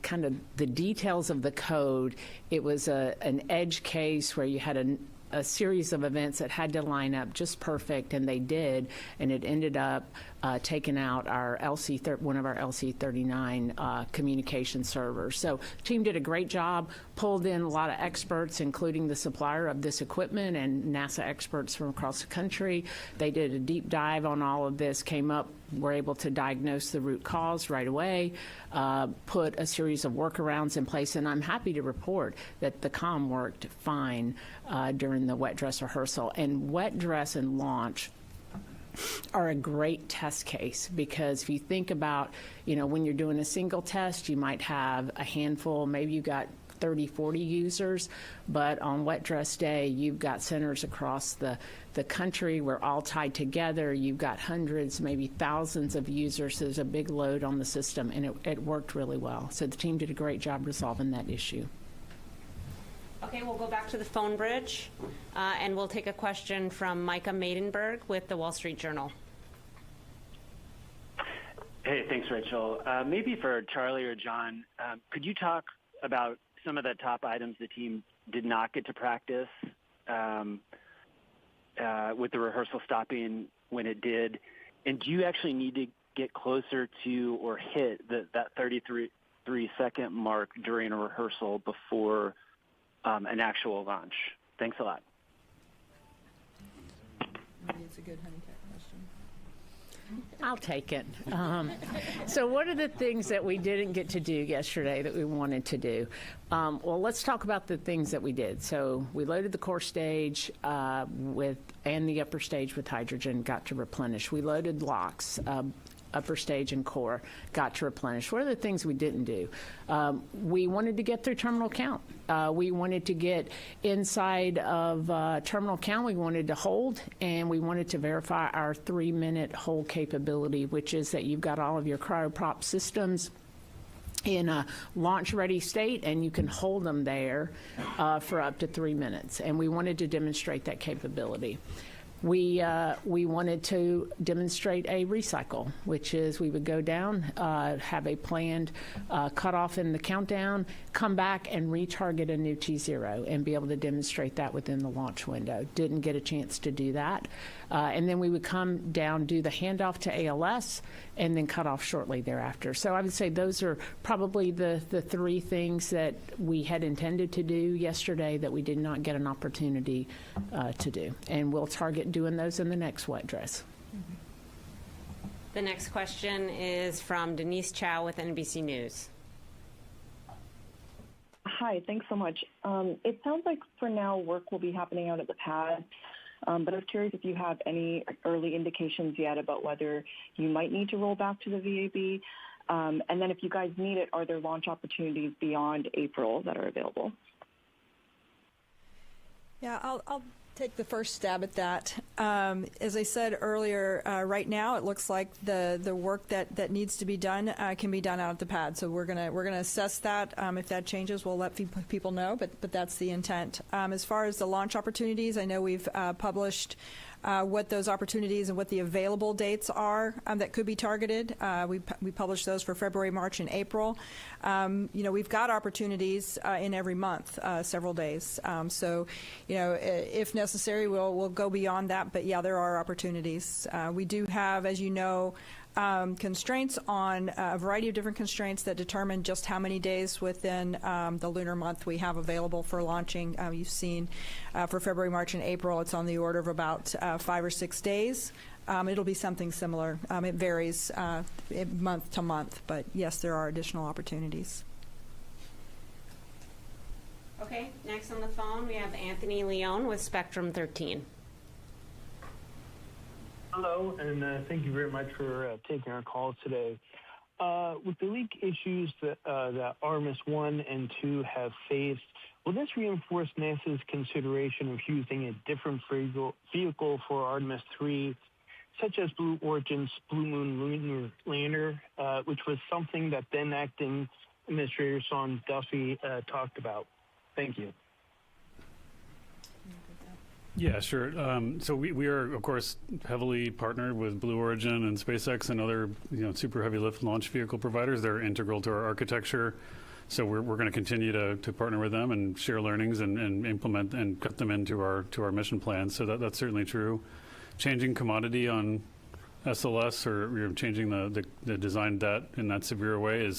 kind of the details of the code. It was an edge case where you had a series of events that had to line up just perfect, and they did, and it ended up taking out one of our LC-39 communication servers. So the team did a great job, pulled in a lot of experts, including the supplier of this equipment and NASA experts from across the country. They did a deep dive on all of this, were able to diagnose the root cause right away, put a series of workarounds in place, and I'm happy to report that the COM worked fine during the wet dress rehearsal. And wet dress and launch are a great test case, because if you think about, when you're doing a single test, you might have a handful, maybe you got 30, 40 users, but on wet dress day, you've got centers across the country. We're all tied together. You've got hundreds, maybe thousands of users. So there's a big load on the system, and it worked really well. So the team did a great job resolving that issue. Okay, we'll go back to the phone bridge, and we'll take a question from Micah Maidenberg with the Wall Street Journal. Hey, thanks, Rachel. Maybe for Charlie or John, could you talk about some of the top items the team did not get to practice with the rehearsal stopping when it did? And do you actually need to get closer to or hit that 33-second mark during a rehearsal before an actual launch? Thanks a lot. Maybe it's a good honeycut question. I'll take it. So what are the things that we didn't get to do yesterday that we wanted to do? Well, let's talk about the things that we did. So we loaded the core stage and the upper stage with hydrogen, got to replenish. We loaded LOX, upper stage and core, got to replenish. What are the things we didn't do? We wanted to get through terminal count. We wanted to get inside of terminal count. We wanted to hold, and we wanted to verify our 3-minute hold capability, which is that you've got all of your cryoprop systems in a launch-ready state, and you can hold them there for up to 3 minutes. And we wanted to demonstrate that capability. We wanted to demonstrate a recycle, which is we would go down, have a planned cutoff in the countdown, come back and retarget a new T0 and be able to demonstrate that within the launch window. Didn't get a chance to do that. And then we would come down, do the handoff to ALS, and then cut off shortly thereafter. So I would say those are probably the three things that we had intended to do yesterday that we did not get an opportunity to do. And we'll target doing those in the next wet dress. The next question is from Denise Chow with NBC News. Hi, thanks so much. It sounds like for now work will be happening out at the pad, but I was curious if you have any early indications yet about whether you might need to roll back to the VAB. And then if you guys need it, are there launch opportunities beyond April that are available? Yeah, I'll take the first stab at that. As I said earlier, right now it looks like the work that needs to be done can be done out at the pad. So we're gonna assess that. If that changes, we'll let people know. But that's the intent. As far as the launch opportunities, I know we've published what those opportunities and what the available dates are that could be targeted. We published those for February, March, and April. We've got opportunities in every month, several days. So, if necessary, we'll go beyond that. But yeah, there are opportunities. We do have, as you know, constraints on a variety of different constraints that determine just how many days within the lunar month we have available for launching. You've seen for February, March, and April, it's on the order of about 5 or 6 days. It'll be something similar. It varies month to month, but yes, there are additional opportunities. Okay, next on the phone we have Anthony Leone with Spectrum 13. Hello, and thank you very much for taking our call today. With the leak issues that Artemis 1 and 2 have faced, will this reinforce NASA's consideration of using a different vehicle for Artemis 3, such as Blue Origin's Blue Moon lunar lander, which was something that then acting Administrator Sean Duffy talked about? Thank you. Yeah, sure. So we are, of course, heavily partnered with Blue Origin and SpaceX and other super heavy lift launch vehicle providers. They're integral to our architecture. So we're going to continue to partner with them and share learnings and implement and cut them into our mission plans. So that's certainly true. Changing commodity on SLS or changing the design in that severe way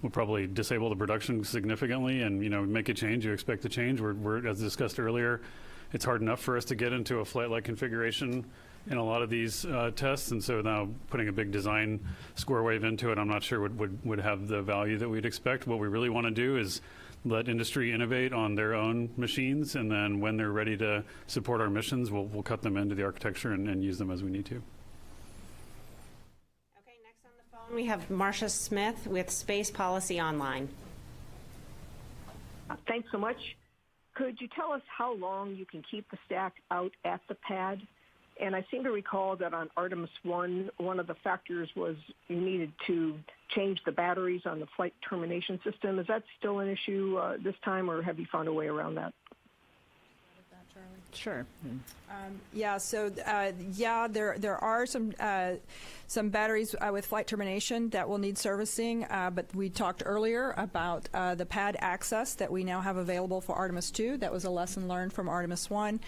will probably disable the production significantly and make a change. You expect a change. We're as discussed earlier. It's hard enough for us to get into a flight-like configuration in a lot of these tests, and so now putting a big design square wave into it, I'm not sure would have the value that we'd expect. What we really want to do is let industry innovate on their own machines, and then when they're ready to support our missions, we'll cut them into the architecture and use them as we need to. Okay, next on the phone we have Marcia Smith with Space Policy Online. Thanks so much. Could you tell us how long you can keep the stack out at the pad? And I seem to recall that on Artemis 1, one of the factors was you needed to change the batteries on the flight termination system. Is that still an issue this time, or have you found a way around that? Sure. There are some batteries with flight termination that will need servicing, but we talked earlier about the pad access that we now have available for Artemis 2. That was a lesson learned from Artemis 1.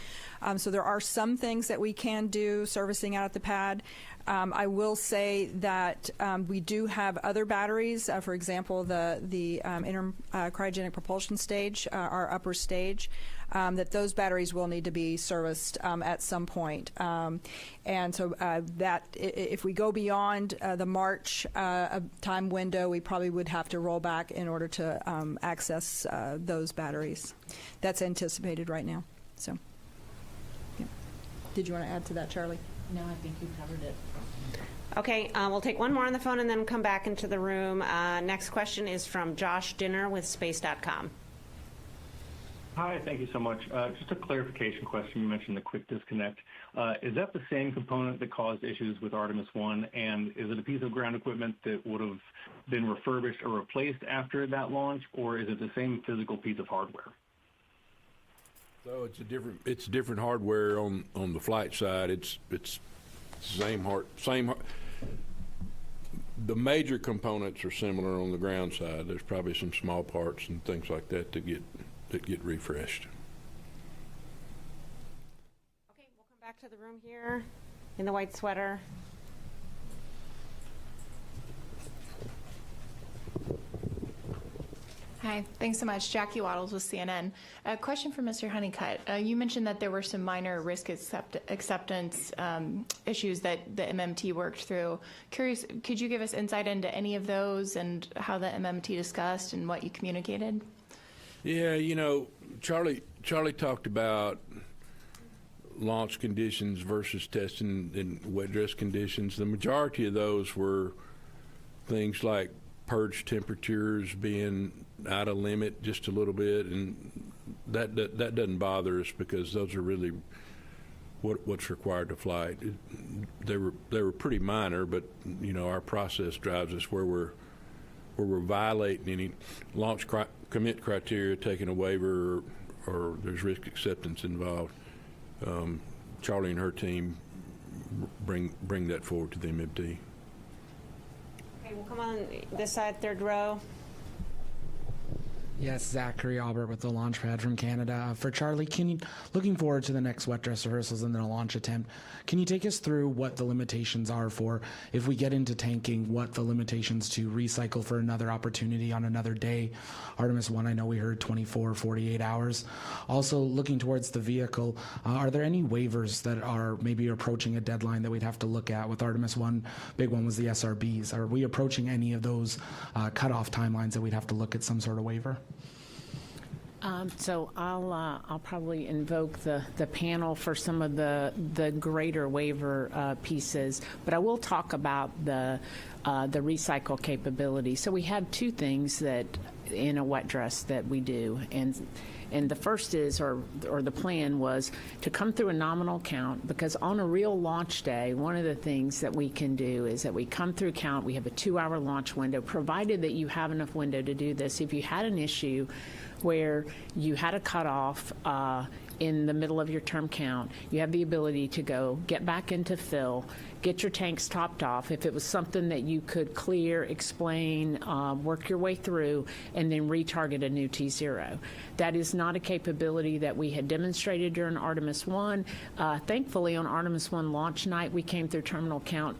So there are some things that we can do servicing out at the pad. I will say that we do have other batteries. For example, the inner cryogenic propulsion stage, our upper stage, that those batteries will need to be serviced at some point. And so that if we go beyond the March time window, we probably would have to roll back in order to access those batteries. That's anticipated right now. So, yeah. Did you want to add to that, Charlie? No, I think you covered it. Okay, we'll take one more on the phone and then come back into the room. Next question is from Josh Dinner with Space.com. Hi, thank you so much. Just a clarification question. You mentioned the quick disconnect. Is that the same component that caused issues with Artemis 1? And is it a piece of ground equipment that would have been refurbished or replaced after that launch? Or is it the same physical piece of hardware? So it's different hardware on the flight side. It's same. The major components are similar on the ground side. There's probably some small parts and things like that that get refreshed. Okay, we'll come back to the room here in the white sweater. Hi, thanks so much. Jackie Waddles with CNN. A question for Mr. Honeycutt. You mentioned that there were some minor risk acceptance issues that the MMT worked through. Curious, could you give us insight into any of those and how the MMT discussed and what you communicated? Yeah, you know, Charlie talked about launch conditions versus testing in wet dress conditions. The majority of those were things like purge temperatures being out of limit just a little bit, and that doesn't bother us because those are really what's required to flight. They were pretty minor, but you know our process drives us where we're violating any launch commit criteria, taking a waiver, or there's risk acceptance involved. Charlie and her team bring that forward to the MMT. Okay, we'll come on this side, third row. Yes, Zachary Albert with the Launchpad from Canada. For Charlie, looking forward to the next wet dress rehearsals and then a launch attempt, can you take us through what the limitations are for, if we get into tanking, what the limitations to recycle for another opportunity on another day? Artemis 1, I know we heard 24, 48 hours. Also, looking towards the vehicle, are there any waivers that are maybe approaching a deadline that we'd have to look at? With Artemis 1, big one was the SRBs. Are we approaching any of those cutoff timelines that we'd have to look at some sort of waiver? So I'll probably invoke the panel for some of the greater waiver pieces, but I will talk about the recycle capability. So we have two things that in a wet dress that we do, and the first is, or the plan was to come through a nominal count, because on a real launch day, one of the things that we can do is that we come through count. We have a 2-hour launch window, provided that you have enough window to do this. If you had an issue where you had a cutoff in the middle of your term count, you have the ability to go get back into fill, get your tanks topped off. If it was something that you could clear, explain, work your way through, and then retarget a new T0. That is not a capability that we had demonstrated during Artemis 1. Thankfully, on Artemis 1 launch night, we came through terminal count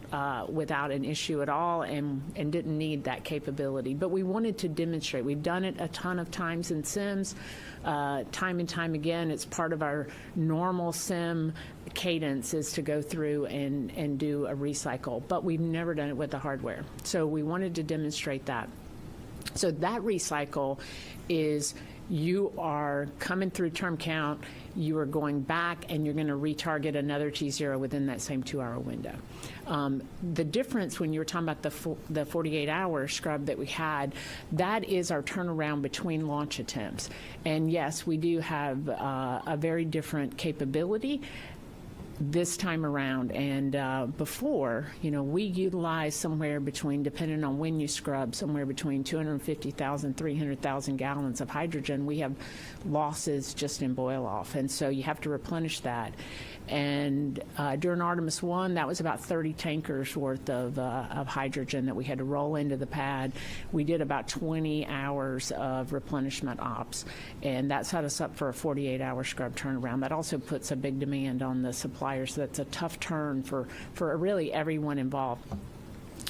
without an issue at all and didn't need that capability. But we wanted to demonstrate. We've done it a ton of times in sims, time and time again. It's part of our normal sim cadence is to go through and do a recycle, but we've never done it with the hardware. So we wanted to demonstrate that. So that recycle is you are coming through term count, you are going back, and you're going to retarget another T0 within that same 2-hour window. The difference when you were talking about the 48-hour scrub that we had, that is our turnaround between launch attempts. And yes, we do have a very different capability this time around. And before, you know, we utilized somewhere between, depending on when you scrub, somewhere between 250,000, 300,000 gallons of hydrogen. We have losses just in boil off, and so you have to replenish that. And during Artemis 1, that was about 30 tankers worth of hydrogen that we had to roll into the pad. We did about 20 hours of replenishment ops, and that set us up for a 48-hour scrub turnaround. That also puts a big demand on the suppliers, so that's a tough turn for really everyone involved.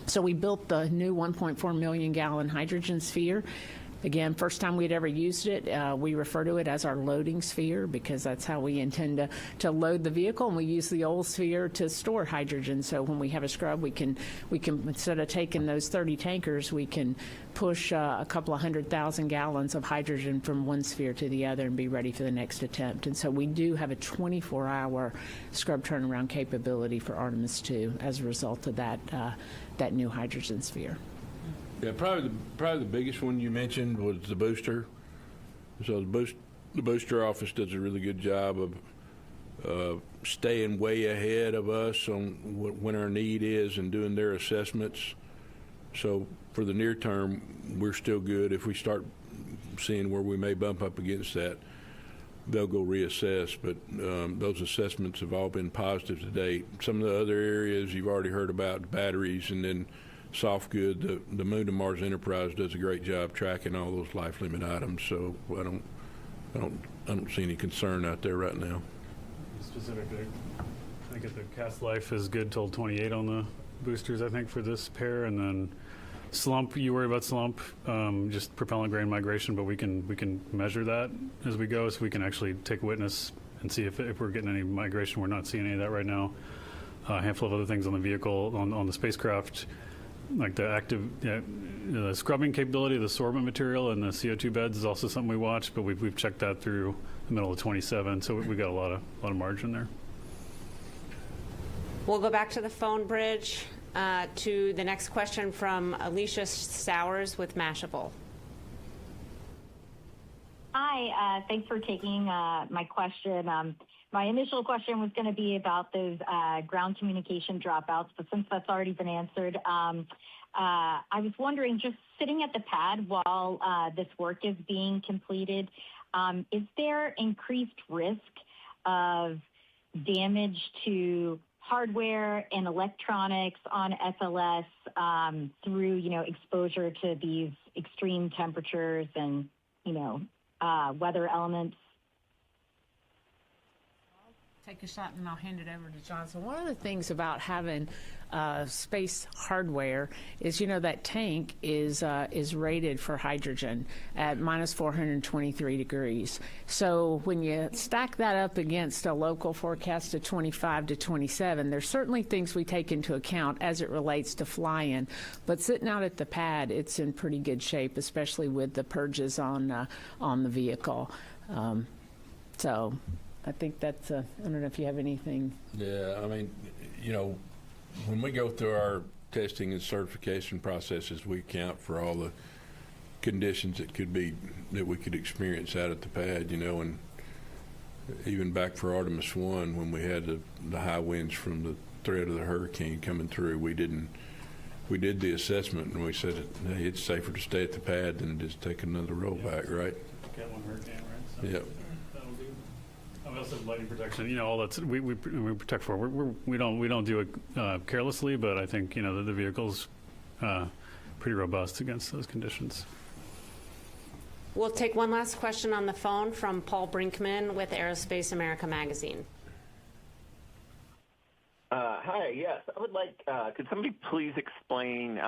So we built the new 1.4 million gallon hydrogen sphere. Again, first time we'd ever used it. We refer to it as our loading sphere because that's how we intend to load the vehicle, and we use the old sphere to store hydrogen. So when we have a scrub, we can instead of taking those 30 tankers, we can push a couple of 100,000 gallons of hydrogen from one sphere to the other and be ready for the next attempt. And so we do have a 24-hour scrub turnaround capability for Artemis 2 as a result of that new hydrogen sphere. Yeah, probably the biggest one you mentioned was the booster. So the booster office does a really good job of staying way ahead of us on when our need is and doing their assessments. So for the near term, we're still good. If we start seeing where we may bump up against that, they'll go reassess. But those assessments have all been positive to date. Some of the other areas you've already heard about, batteries, and then soft good. The Moon to Mars Enterprise does a great job tracking all those life limit items. So I don't see any concern out there right now. Specifically, I think the cast life is good till 28 on the boosters, I think, for this pair, and then Slump, you worry about slump, just propellant grain migration, but we can measure that as we go, so we can actually take a witness and see if we're getting any migration. We're not seeing any of that right now. A handful of other things on the vehicle, on the spacecraft, like the active, the scrubbing capability of the sorbent material and the CO2 beds is also something we watch, but we've checked that through the middle of 27, so we got a lot of margin there. We'll go back to the phone bridge to the next question from Alicia Sowers with Mashable. Hi, thanks for taking my question. My initial question was going to be about those ground communication dropouts, but since that's already been answered, I was wondering, just sitting at the pad while this work is being completed, is there increased risk of damage to hardware and electronics on SLS through, exposure to these extreme temperatures and, weather elements? Take a shot and I'll hand it over to John. So one of the things about having space hardware is, that tank is rated for hydrogen at minus 423 degrees. So when you stack that up against a local forecast of 25 to 27, there's certainly things we take into account as it relates to fly-in. But sitting out at the pad, it's in pretty good shape, especially with the purges on the vehicle. So I think that's, I don't know if you have anything. Yeah, I mean, when we go through our testing and certification processes, we account for all the conditions that we could experience out at the pad, and even back for Artemis 1, when we had the high winds from the threat of the hurricane coming through, we did the assessment and we said, hey, it's safer to stay at the pad than just take another rollback, right? Get one hurricane, right? So Yep. that'll do. We also have lighting protection. All that's we protect for. We don't do it carelessly, but I think the vehicle's pretty robust against those conditions. We'll take one last question on the phone from Paul Brinkman with Aerospace America magazine. Hi, yes. I would like, could somebody please explain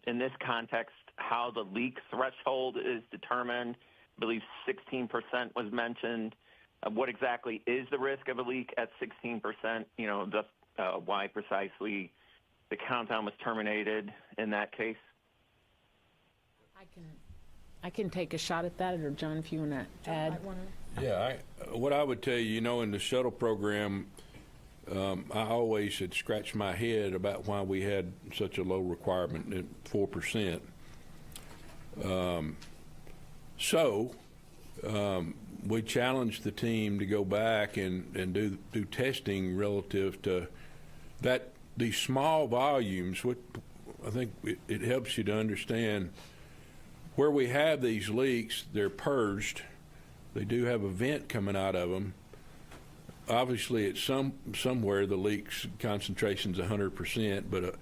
in this context how the leak threshold is determined? I believe 16% was mentioned. What exactly is the risk of a leak at 16%? Why precisely the countdown was terminated in that case? I can take a shot at that, or John, if you want to add. Yeah, what I would tell you, in the shuttle program, I always had scratched my head about why we had such a low requirement at 4%. We challenged the team to go back and do testing relative to that. These small volumes, I think it helps you to understand where we have these leaks. They're purged. They do have a vent coming out of them. Obviously, at somewhere the leak's concentration's 100%, but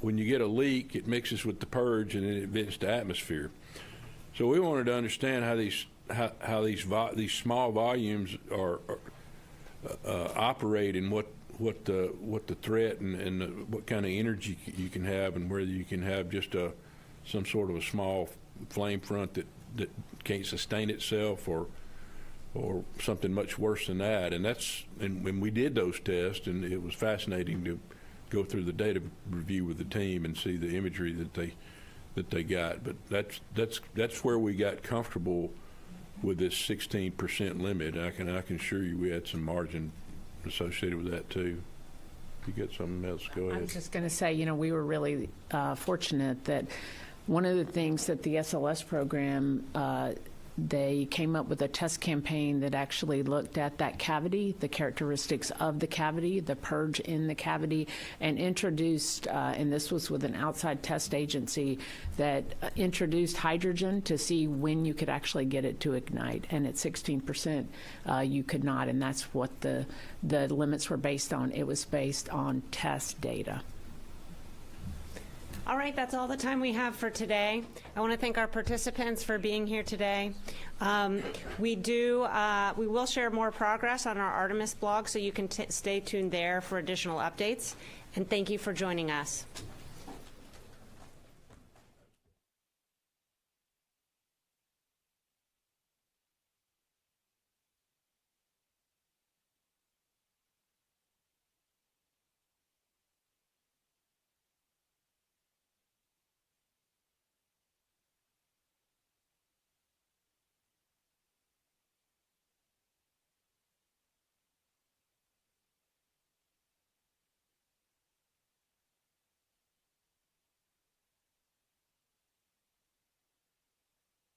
when you get a leak, it mixes with the purge and then it vents to atmosphere. So we wanted to understand how these small volumes are operate, and what the threat and what kind of energy you can have, and whether you can have just some sort of a small flame front that can't sustain itself, or something much worse than that. And when we did those tests, and it was fascinating to go through the data review with the team and see the imagery that they got. But that's where we got comfortable with this 16% limit. I can assure you we had some margin associated with that too. If you got something else, go ahead. I was just going to say, we were really fortunate that one of the things that the SLS program, they came up with a test campaign that actually looked at that cavity, the characteristics of the cavity, the purge in the cavity, and introduced, and this was with an outside test agency, that introduced hydrogen to see when you could actually get it to ignite. And at 16%, you could not, and that's what the limits were based on. It was based on test data. All right, that's all the time we have for today. I want to thank our participants for being here today. We will share more progress on our Artemis blog, so you can stay tuned there for additional updates. And thank you for joining us.